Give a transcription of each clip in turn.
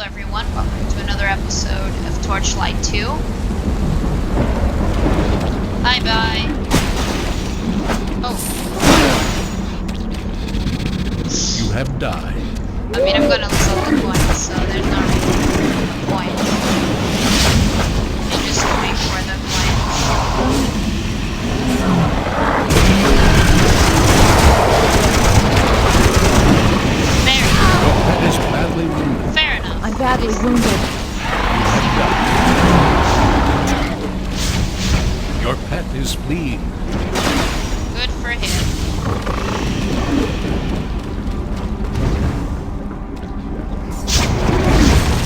everyone, welcome to another episode of Torchlight 2. Bye. Oh. You have died. I mean, I'm gonna lose all the points, so there's not really a point in just going for the points. There. Your pet is badly wounded. Fair enough. I'm badly wounded. Your pet is fleeing. Good for him.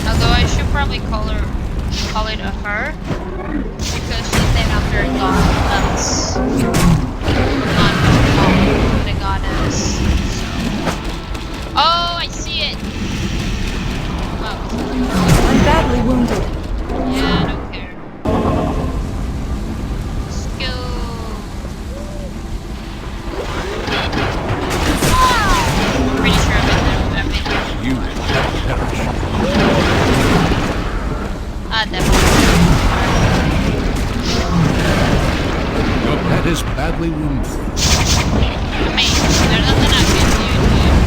Although I should probably call it a her, because she's named after a goddess. Not the goddess. Oh, I see it! Oh. I'm badly wounded. Yeah, I don't care. Let's go. Pretty sure I've been there. You have perished. Definitely. Your pet is badly wounded. I mean, there's nothing I can do here.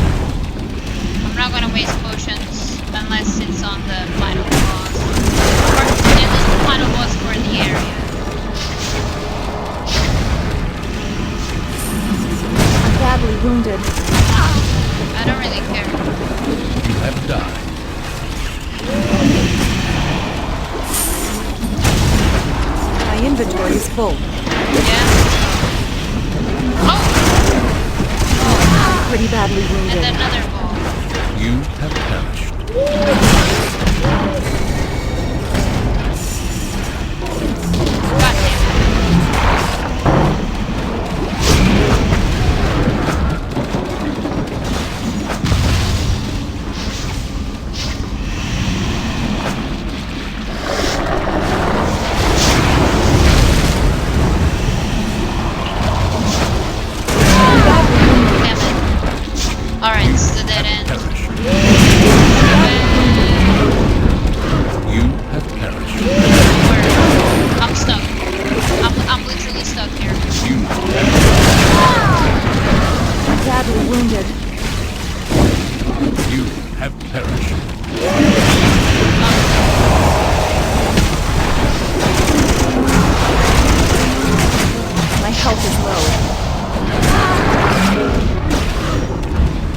I'm not gonna waste potions unless it's on the final boss. Or at least the final boss for the area. I'm badly wounded. I don't really care. You have died. My inventory is full. Yeah? Oh! Pretty badly And wounded. another ball. You have perished. God damn it. Alright, this is the dead end. Perished. You have perished. Where? I'm stuck. I'm literally stuck here. You have I'm badly wounded. You have perished. My health is low.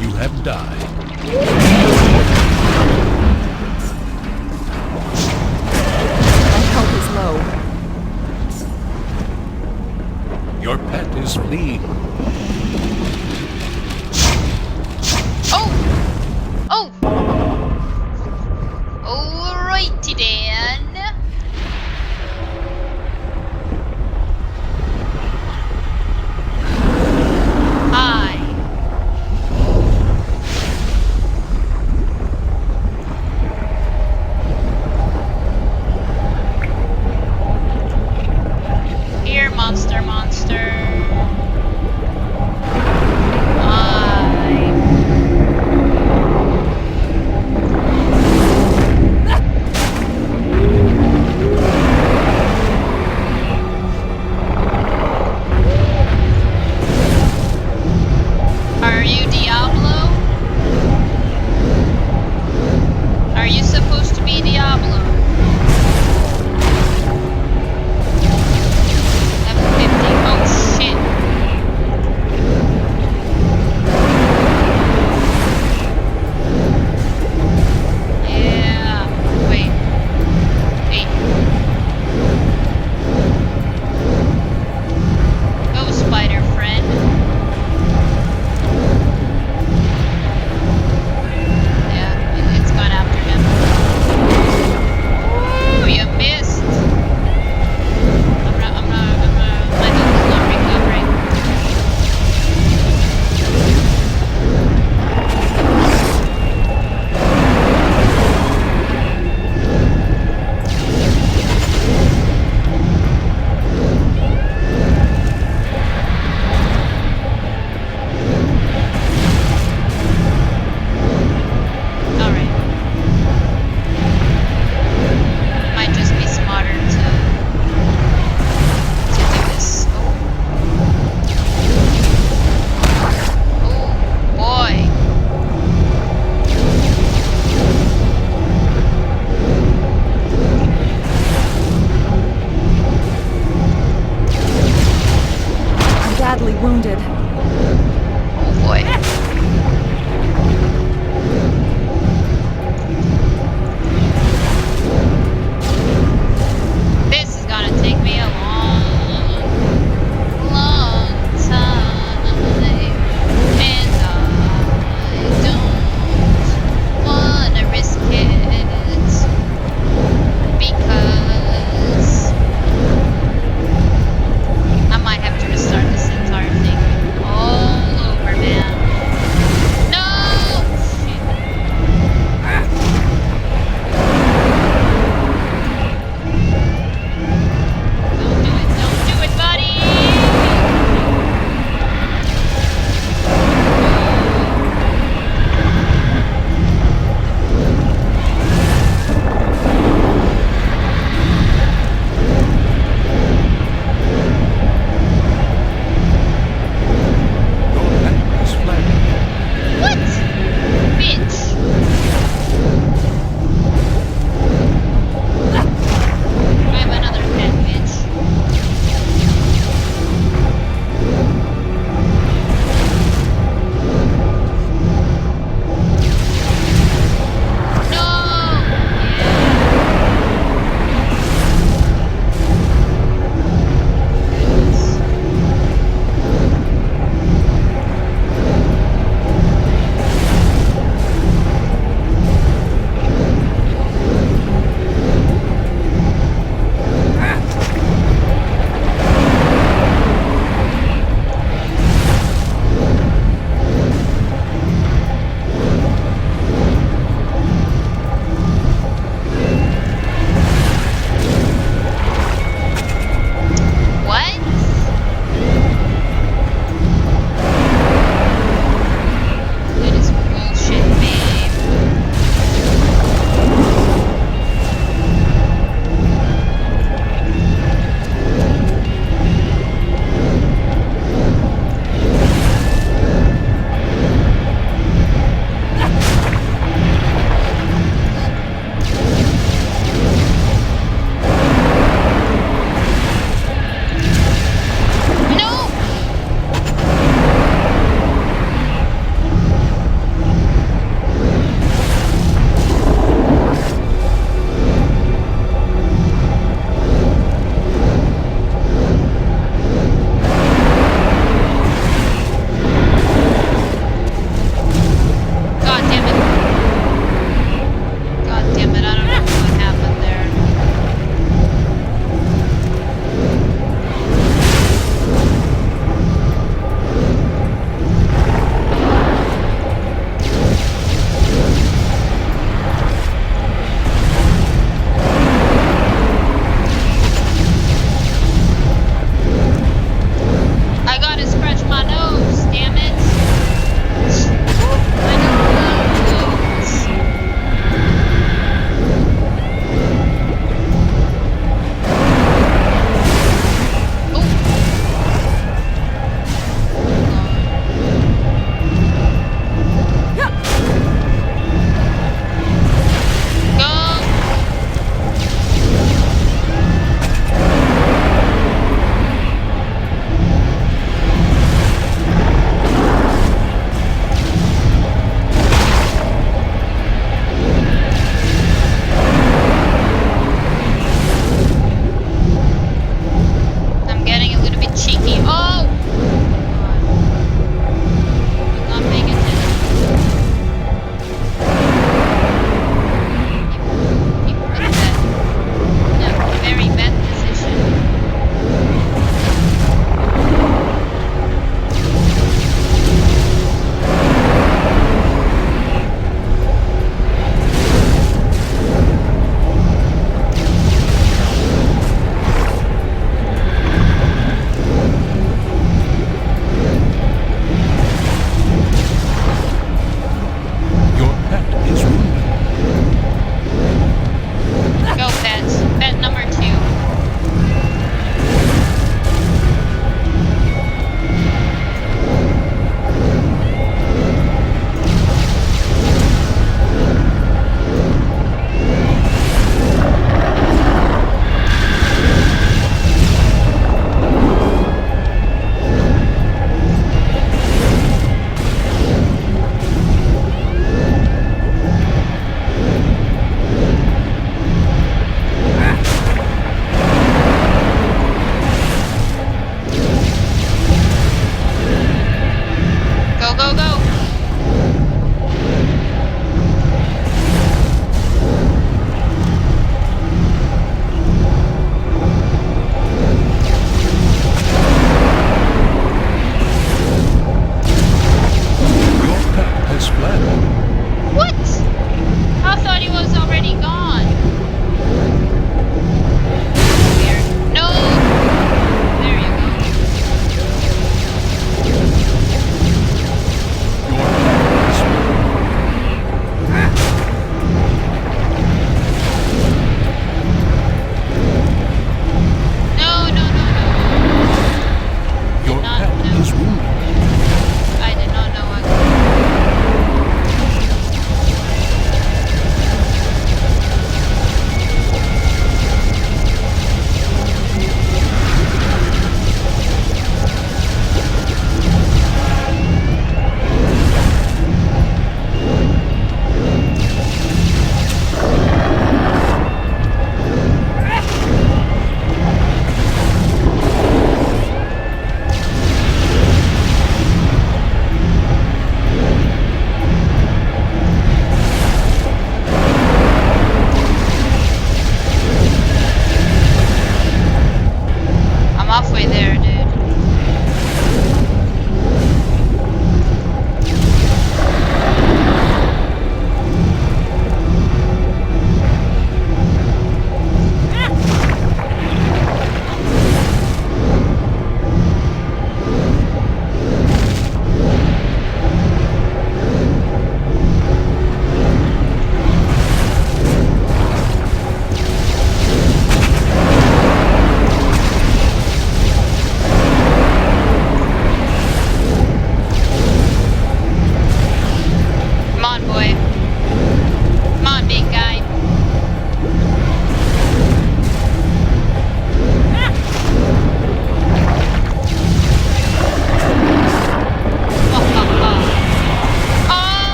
You have died. My health is low. Your pet is fleeing. Oh! Oh! Alrighty then. Hi. Here, monster. Are you Diablo? Are you supposed to be Diablo? Level 50. Oh shit. Yeah. Wait. Go, spider friend. Yeah, it's gone after him.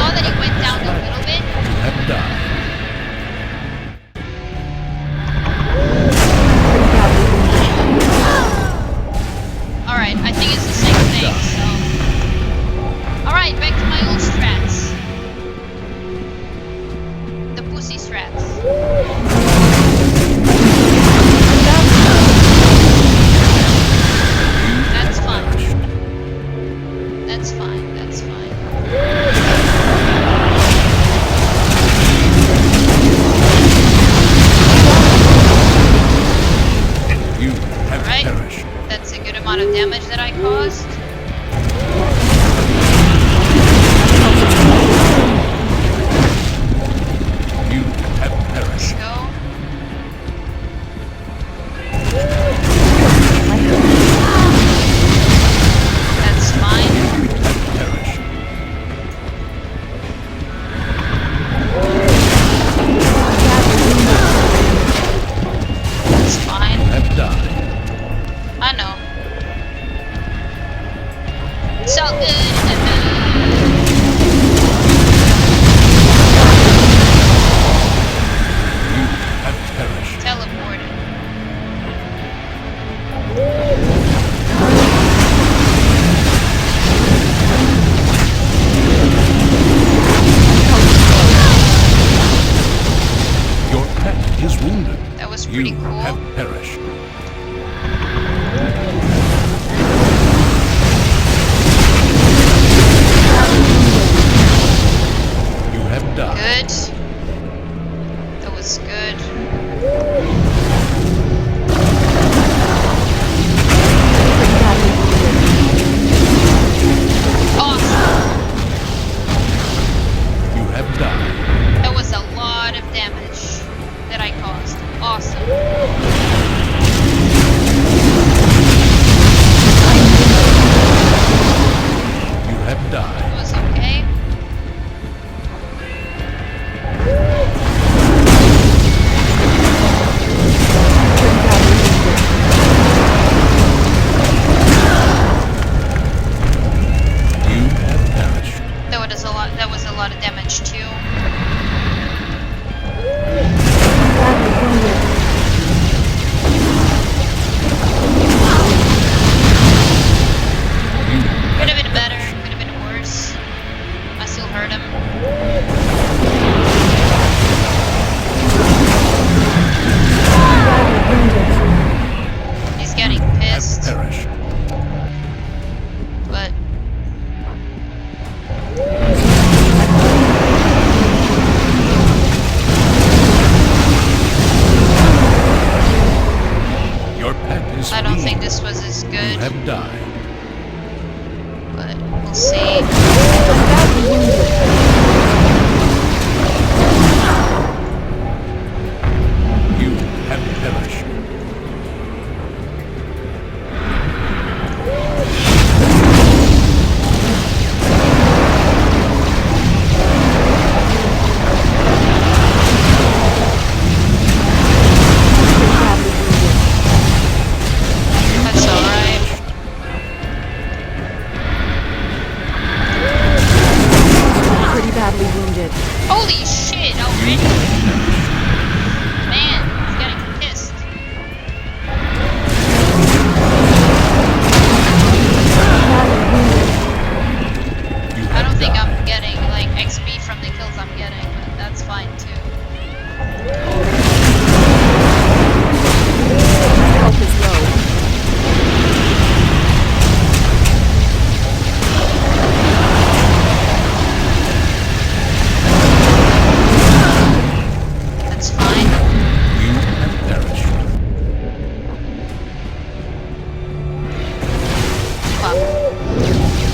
saw that it went down a little bit. You have died. Pretty badly wounded. Alright, I think it's the same thing, so... Alright, back to my old strats. The pussy strats. That's fine. That's fine, that's fine. You have Alright, perished. that's a good amount of damage that I caused. You have perished. Go. That's fine. Perished. That's fine. Have died. I know. It's all good. You have perished. Teleported. Your pet is wounded. That was pretty You cool. have perished. You have died. Good. That was good. Pretty badly wounded. Awesome. You have died. That was a lot of damage that I caused. Awesome. You have died. That was okay. Pretty badly wounded. You have perished. That was a lot of damage too. Badly wounded. You Could have been better, could have been worse. I still hurt him. Badly wounded. He's getting have pissed, perished. but Your pet is I don't fleeing. think this was as You good. have died. But we'll see. Badly wounded. You have perished. Pretty badly wounded. That's alright. Pretty badly wounded. Holy shit, already? Man, he's getting pissed. Badly wounded. You I have don't think died. I'm getting like XP from the kills I'm getting, but that's fine too. My health is low. That's fine. You have perished. Fuck.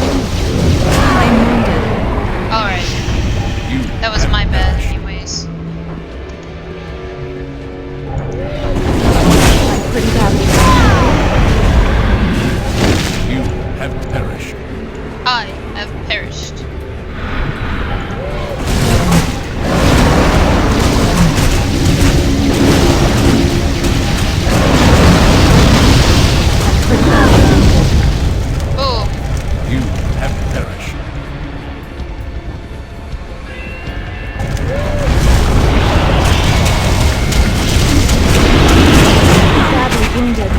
I'm wounded. Alright, You that was have my bad perished. anyways. I'm pretty badly wounded. You have perished. I have perished. Pretty badly wounded. Oh, have perished. Badly wounded.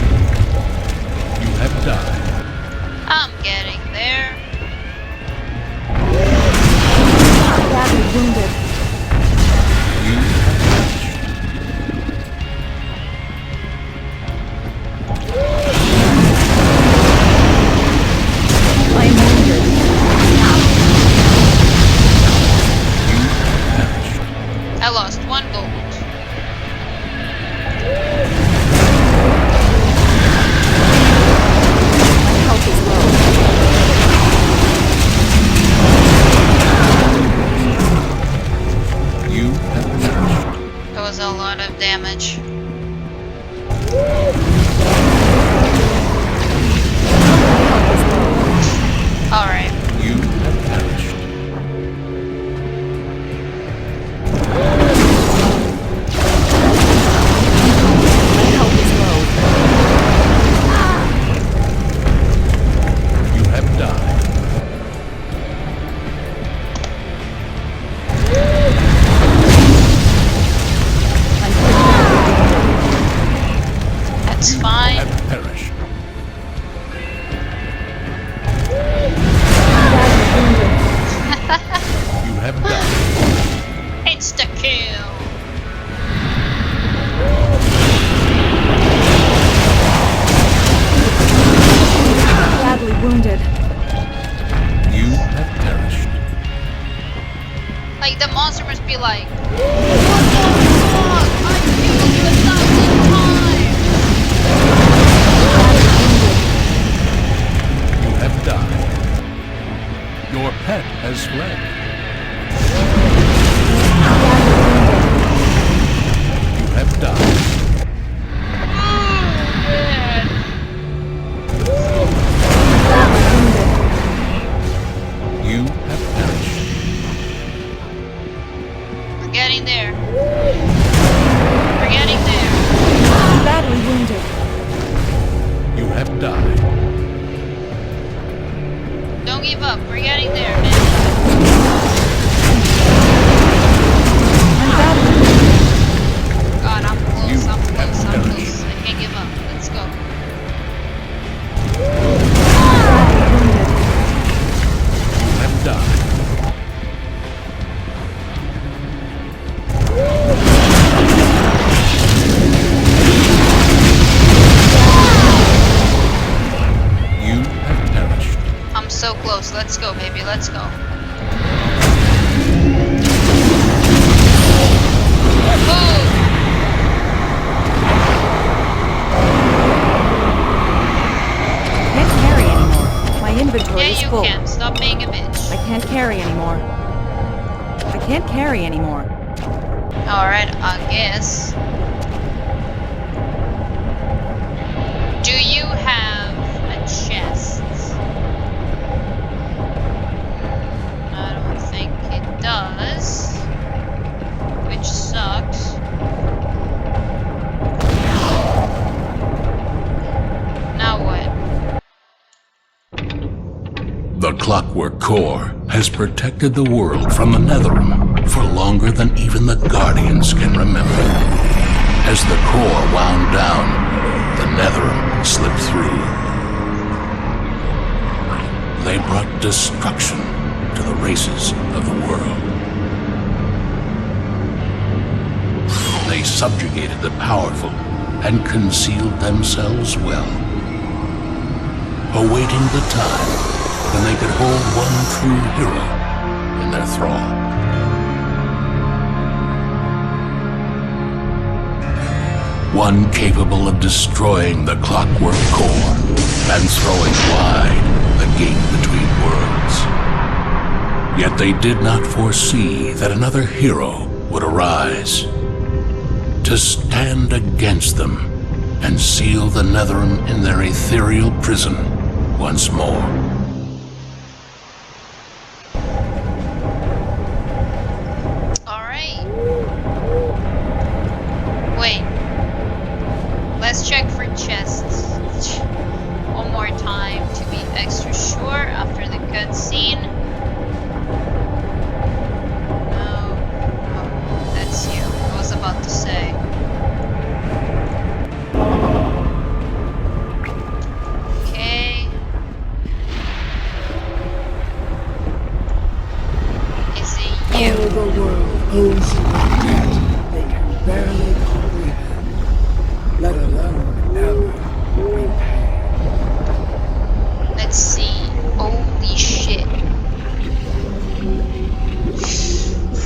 You have died. I'm getting there. Badly wounded. You have perished. I am wounded. You have perished. I lost 1 gold. My health is low. You have perished. That was a lot of damage. Alright. You have perished. My health is low. You have died. I'm critically wounded. That's You fine. have perished. Badly wounded. You have died. Insta kill. Badly wounded. You have perished. Like the monster must be like, what the fuck? I killed you 1,000 times. You have died. Your pet has fled. You have died. You have perished. We're getting there. We're getting there. Badly wounded. You have died. Don't give up. We're getting there, man. I'm badly wounded. God, I'm close. You I'm have close. I'm perished. close. I can't give up. Let's go. Badly wounded. You have died. You have perished. I'm so close. Let's go, baby. Let's go. Boom! Can't carry anymore. My inventory Yeah, is you full. can. Stop being a bitch. I can't carry anymore. I can't carry anymore. Alright, I guess. Do you have a chest? I don't think it does. Which sucks. Now what? The Clockwork Core has protected the world from the Netherrealm for longer than even the Guardians can remember. As the core wound down, the Netherrealm slipped through. They brought destruction to the races of the world. They subjugated the powerful and concealed themselves well, awaiting the time when they could hold one true hero in their thrall. One capable of destroying the Clockwork Core and throwing wide the gate between worlds. Yet they did not foresee that another hero would arise to stand against them and seal the Netherrealm in their ethereal prison once more. Alright. Wait. Let's check for chests one more time to be extra sure after the cutscene. owes you a debt they can barely comprehend, let alone ever repay. Let's see. Holy shit.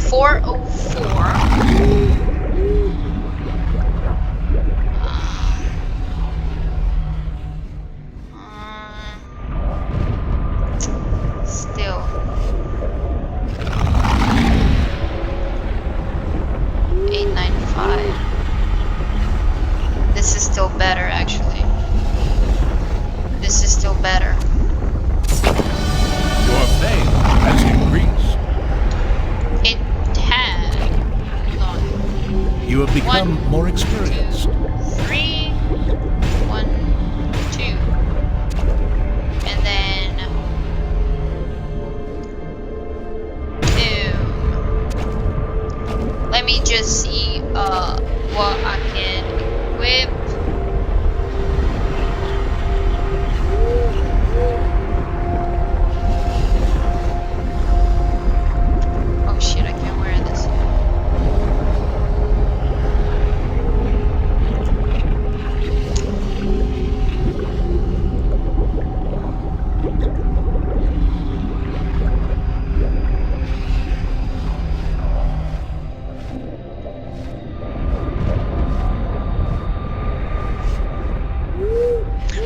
404. Still. 895. This is still better, actually. This is still better. Your fame has increased. It had. Hold on. You have become One, more experienced. 3, 1, 2, and then boom. Let me just see what I can equip. Oh shit, I can't wear this yet.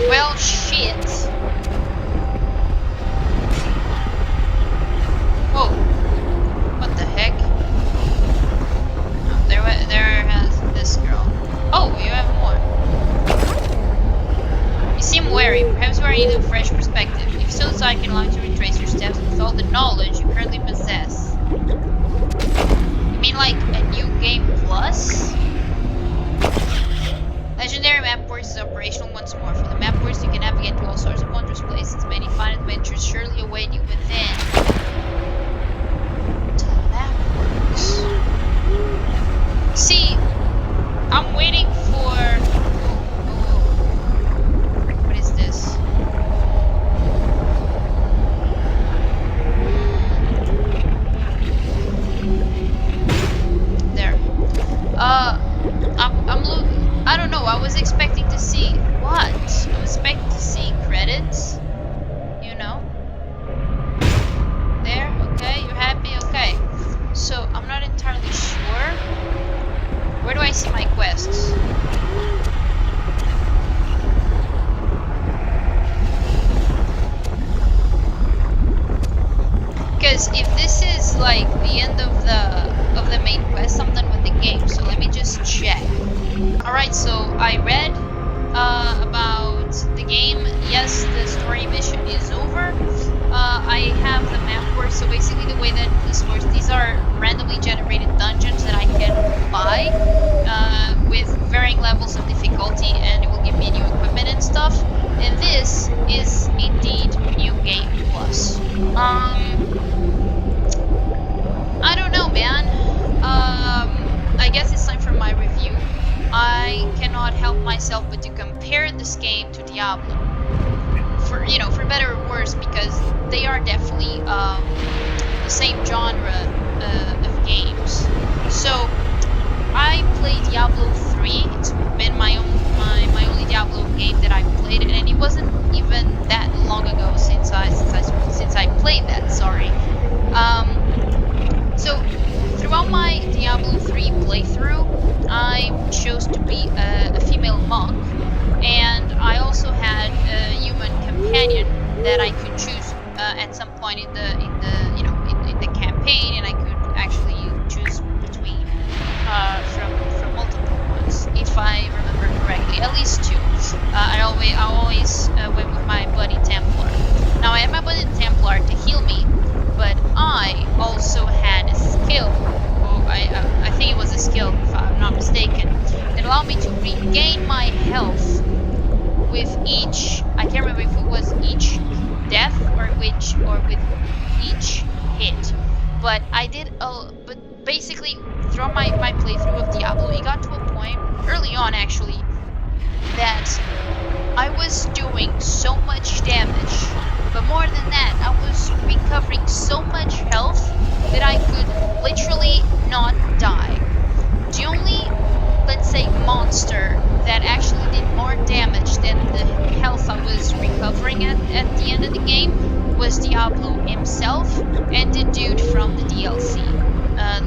Well, shit. Whoa. What the heck? Oh, there has this girl. Oh, you have more. You seem wary. Perhaps you are needing a fresh perspective. If so, I can allow you to retrace your steps with all the knowledge you currently possess. You mean like a new game plus? Legendary map boards is operational once more. For the map boards, you can navigate to all sorts of wondrous places. Many fine adventures surely await you within. That's how that works. See, I'm waiting for. What is this? There. I don't know. I was expecting to see what? I was expecting to see credits. You know. There. Okay. You're happy. Okay. So I'm not entirely sure. Where do I see my quests? Because if this is like the end of the main quest, I'm done with the game. So let me just check. Alright, so I read about the game. Yes, the story mission is over. I have the map work. So basically the way that this works, these are randomly generated dungeons that I can buy with varying levels of difficulty, and it will give me new equipment and stuff. And this is indeed New Game Plus. I don't know, man. I guess it's time for my review. I cannot help myself but to compare this game to Diablo. For better or worse, because they are definitely the same genre of games. So I played Diablo 3. It's been my only Diablo game that I played, and it wasn't even that long ago since I played that. Sorry. So throughout my Diablo 3 playthrough, I chose to be a female monk, and I also had a human companion that I could choose at some point in the campaign, and I could actually choose between from multiple ones, if I remember correctly, at least two. I always went with my buddy Templar. Now I had my buddy Templar to heal me, but I also had a skill. I think it was a skill, if I'm not mistaken, that allowed me to regain my health with each. I can't remember if it was each death or with each hit. But I did. But basically, throughout my playthrough of Diablo, it got to a point early on, actually, that I was doing so much damage. But more than that, I was recovering so much health that I could literally not die. The only, let's say, monster that actually did more damage than the health I was recovering at the end of the game was Diablo himself and the dude from the DLC.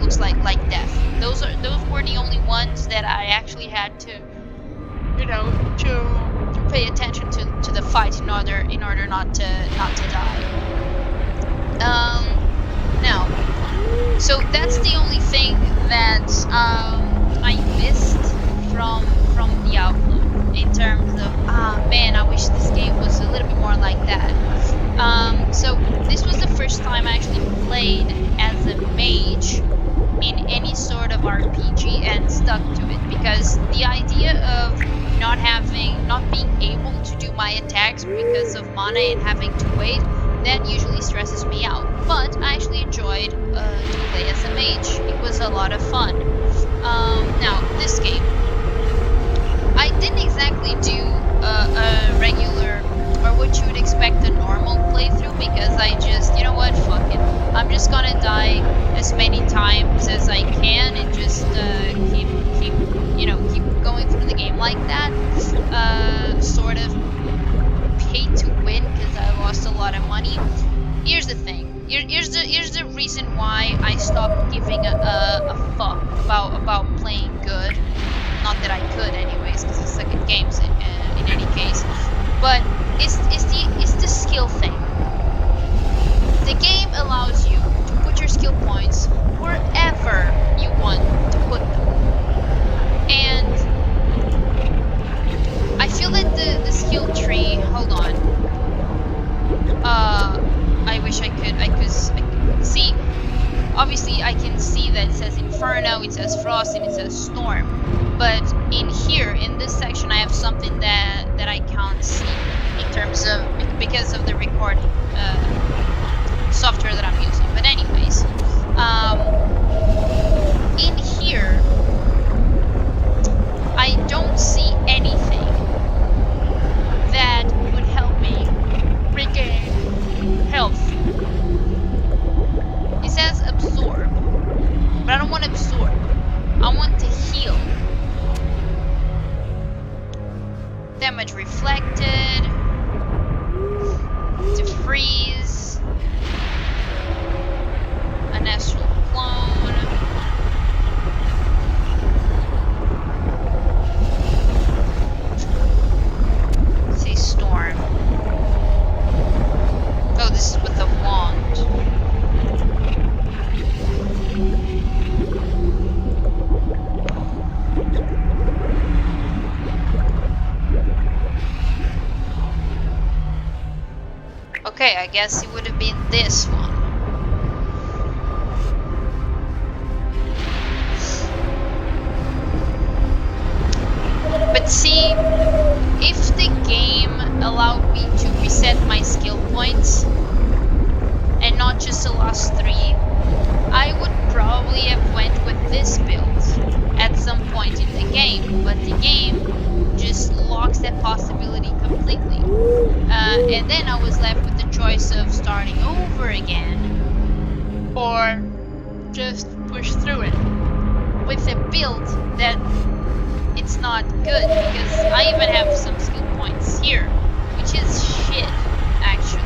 Looks like Death. Those were the only ones that I actually had to, you know, to pay attention to the fight in order not to die. Now, so that's the only thing that I missed from Diablo in terms of man, I wish this game was a little bit more like that. So this was the first time I actually played as a mage in any sort of RPG and stuck to it, because the idea of not being able to do my attacks because of mana and having to wait, that usually stresses me out. But I actually enjoyed to play as a mage. It was a lot of fun. Now this game, I didn't exactly do a regular, or what you would expect a normal playthrough, because I just, you know what, fuck it. I'm just gonna die as many times as I can and just keep going through the game like that. Sort of pay to win, because I lost a lot of money. Here's the thing. Here's the reason why I stopped giving a fuck about playing good. Not that I could, anyways, because I suck at games in any case. But it's the skill thing. The game allows you to put your skill points wherever you want to put them, and I feel that the skill tree. Hold on. I wish I could see. Obviously, I can see that it says Inferno, it says Frost, and it says Storm. But in here, in this section, I have something that I can't see in terms of, because of the recording software that I'm using. But anyways, in here, I don't see anything that would help me regain health. It says absorb, but I don't want to absorb. I want to heal. Damage reflected. To freeze. An astral clone. Say storm. Oh, this is with the wand. Okay, I guess it would have been this one. But see, if the game allowed me to reset my skill points, and not just the last 3, I would probably have went with this build at some point in the game, but the game just locks that possibility completely. And then I was left with the choice of starting over again, or just push through it with a build that it's not good, because I even have some skill points here, which is shit, actually.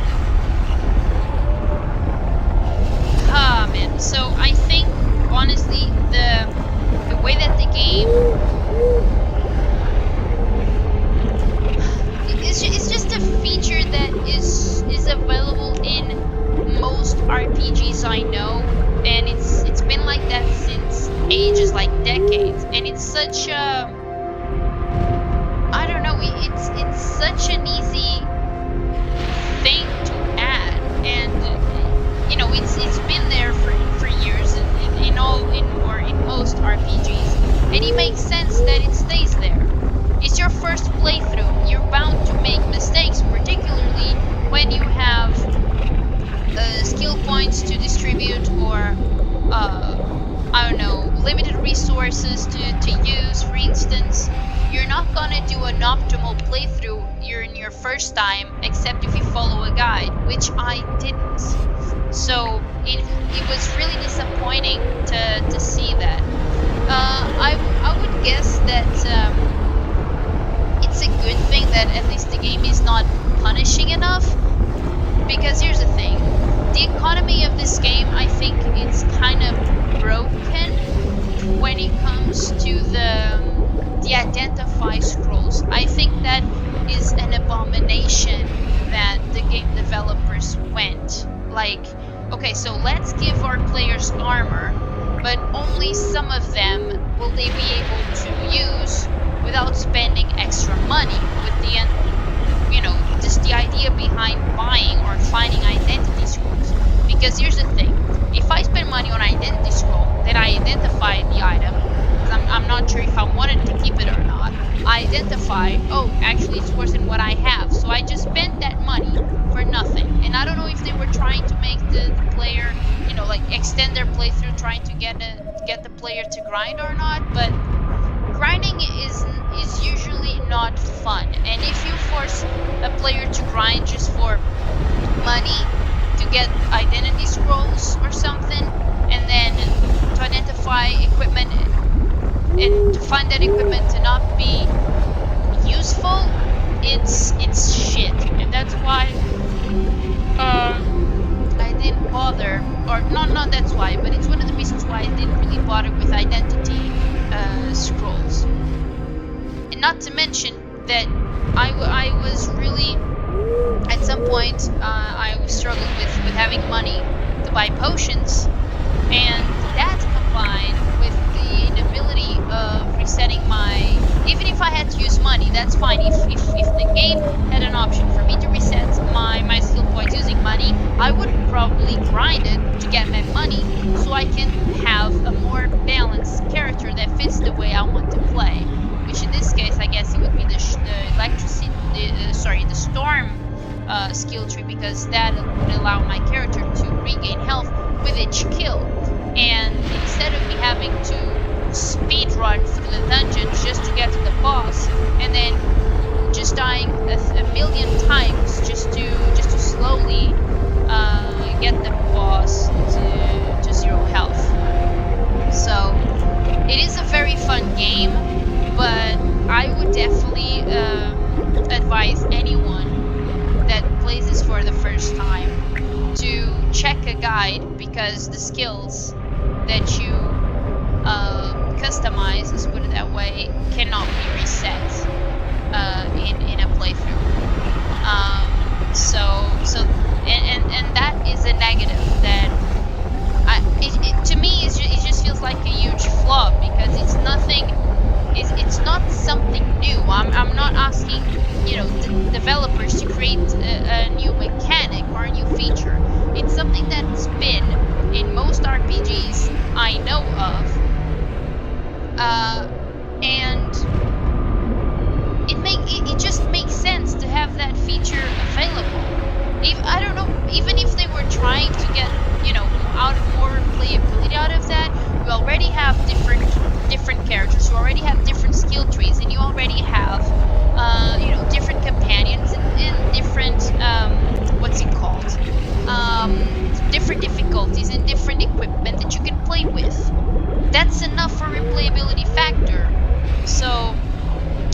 Ah, man. So I think, honestly, the way that the game it's just a feature that is available in most RPGs I know, and it's been like that since ages, like decades, and it's such a, I don't know, it's such an easy thing to add, and you know, it's been there for years in most RPGs, and it makes sense that it stays there. It's your first playthrough. You're bound to make mistakes, particularly when you have skill points to distribute, or I don't know, limited resources to use. For instance, you're not gonna do an optimal playthrough in your first time, except if you follow a guide, which I didn't. So it was really disappointing to see that. I would guess that it's a good thing that at least the game is not punishing enough. Because here's the thing, the economy of this game, I think it's kind of broken when it comes to the identify scrolls. I think that is an abomination that the game developers went. Like, okay, so let's give our players armor, but only some of them will they be able to use without spending extra money with the end. You know, just the idea behind buying or finding identity scrolls. Because here's the thing, if I spend money on identity scroll, then I identify the item, because I'm not sure if I wanted to keep it or not. I identify, oh, actually it's worse than what I have, so I just spent that money for nothing. And I don't know if they were trying to make the player, you know, like extend their playthrough, trying to get the player to grind or not, but grinding is usually not fun. And if you force a player to grind just for money to get identity scrolls or something, and then to identify equipment and to find that equipment to not be useful, it's shit. And that's why I didn't bother, or not that's why, but it's one of the reasons why I didn't really bother with identity scrolls. And not to mention that I was really, at some point, I was struggling with having money to buy potions, and that combined with the inability of resetting my, even if I had to use money, that's fine. If the game had an option for me to reset my skill points using money, I would probably grind it to get that money so I can have a more balanced character that fits the way I want to play. Which in this case, I guess it would be the electricity, the storm skill tree, because that would allow my character to regain health with each kill. And instead of me having to speed run through the dungeons just to get to the boss, and then just dying a million times just to slowly get the boss to 0 health. So it is a very fun game, but I would definitely advise anyone that plays this for the first time to check a guide, because the skills that you customize, let's put it that way, cannot be reset in a playthrough. And that is a negative that to me it just feels like a huge flaw, because it's nothing. It's not something new. I'm not asking, you know, the developers to create a new mechanic or a new feature. It's something that's been in most RPGs I know of, and it just makes sense to have that feature available. I don't know, even if they were trying to get, you know, more playability out of that, you already have different characters, you already have different skill trees, and you already have you know, different companions and different what's it called, different difficulties and different equipment that you can play with. That's enough for replayability factor. So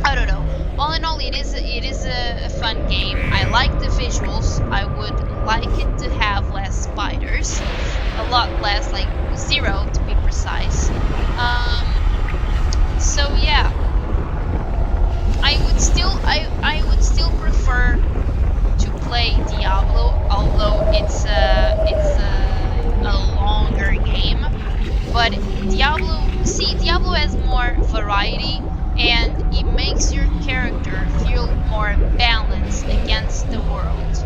I don't know. All in all, it is a fun game. I like the visuals. I would like it to have less spiders, a lot less, like 0 to be precise. So yeah, I would still prefer to play Diablo, although it's a longer game. But Diablo has more variety, and it makes your character feel more balanced against the world.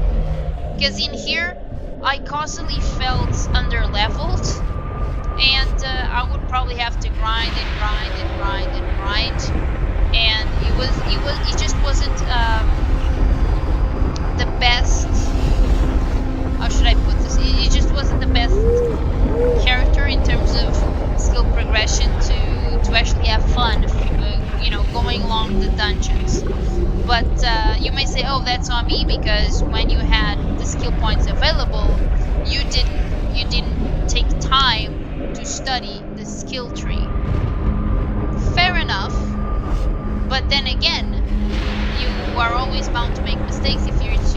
Because in here, I constantly felt under-leveled, and I would probably have to grind, and it just wasn't the best. How should I put this? It just wasn't the best character in terms of skill progression to actually have fun, you know, going along the dungeons. But you may say, oh, that's on me, because when you had the skill points available, you didn't take time to study the skill tree. Fair enough, but then again, you are always bound to make mistakes if it's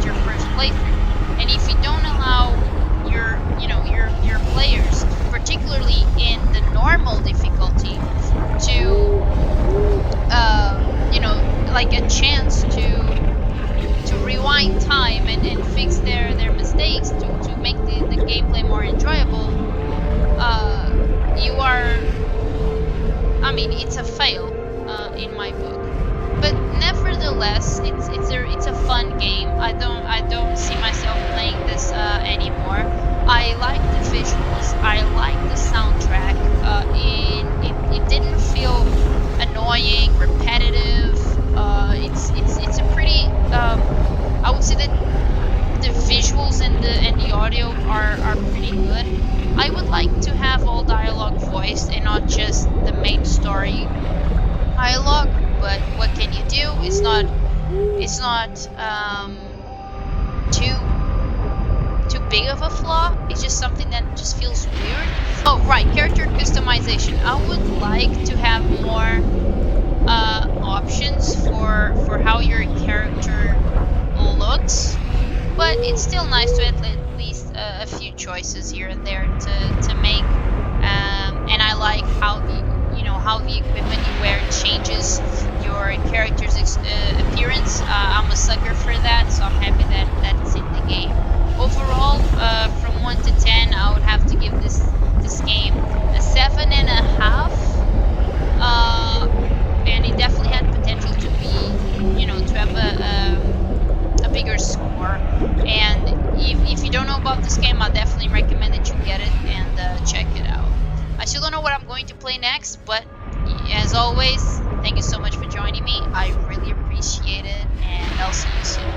your first playthrough, and if you don't allow your players, particularly in the normal difficulty, to like a chance to rewind time and fix their mistakes to make the gameplay more enjoyable, you are, I mean, it's a fail in my book. But nevertheless, it's a fun game. I don't see myself playing this anymore. I like the visuals. I like the soundtrack. It didn't feel annoying, repetitive. It's a pretty. I would say that the visuals and the audio are pretty good. I would like to have all dialogue voiced and not just the main story dialogue. But what can you do? It's not too big of a flaw. It's just something that just feels weird. Oh right, character customization. I would like to have more options for how your character looks, but it's still nice to at least a few choices here and there to make. And I like how the equipment you wear changes your character's appearance. I'm a sucker for that, so I'm happy that that's in the game. Overall, from 1 to 10, I would have to give this game a 7.5. And it definitely had potential to be, to have a bigger score. And if you don't know about this game, I definitely recommend that you get it and check it out. I still don't know what I'm going to play next, but as always, thank you so much for joining me. I really appreciate it, and I'll see you soon.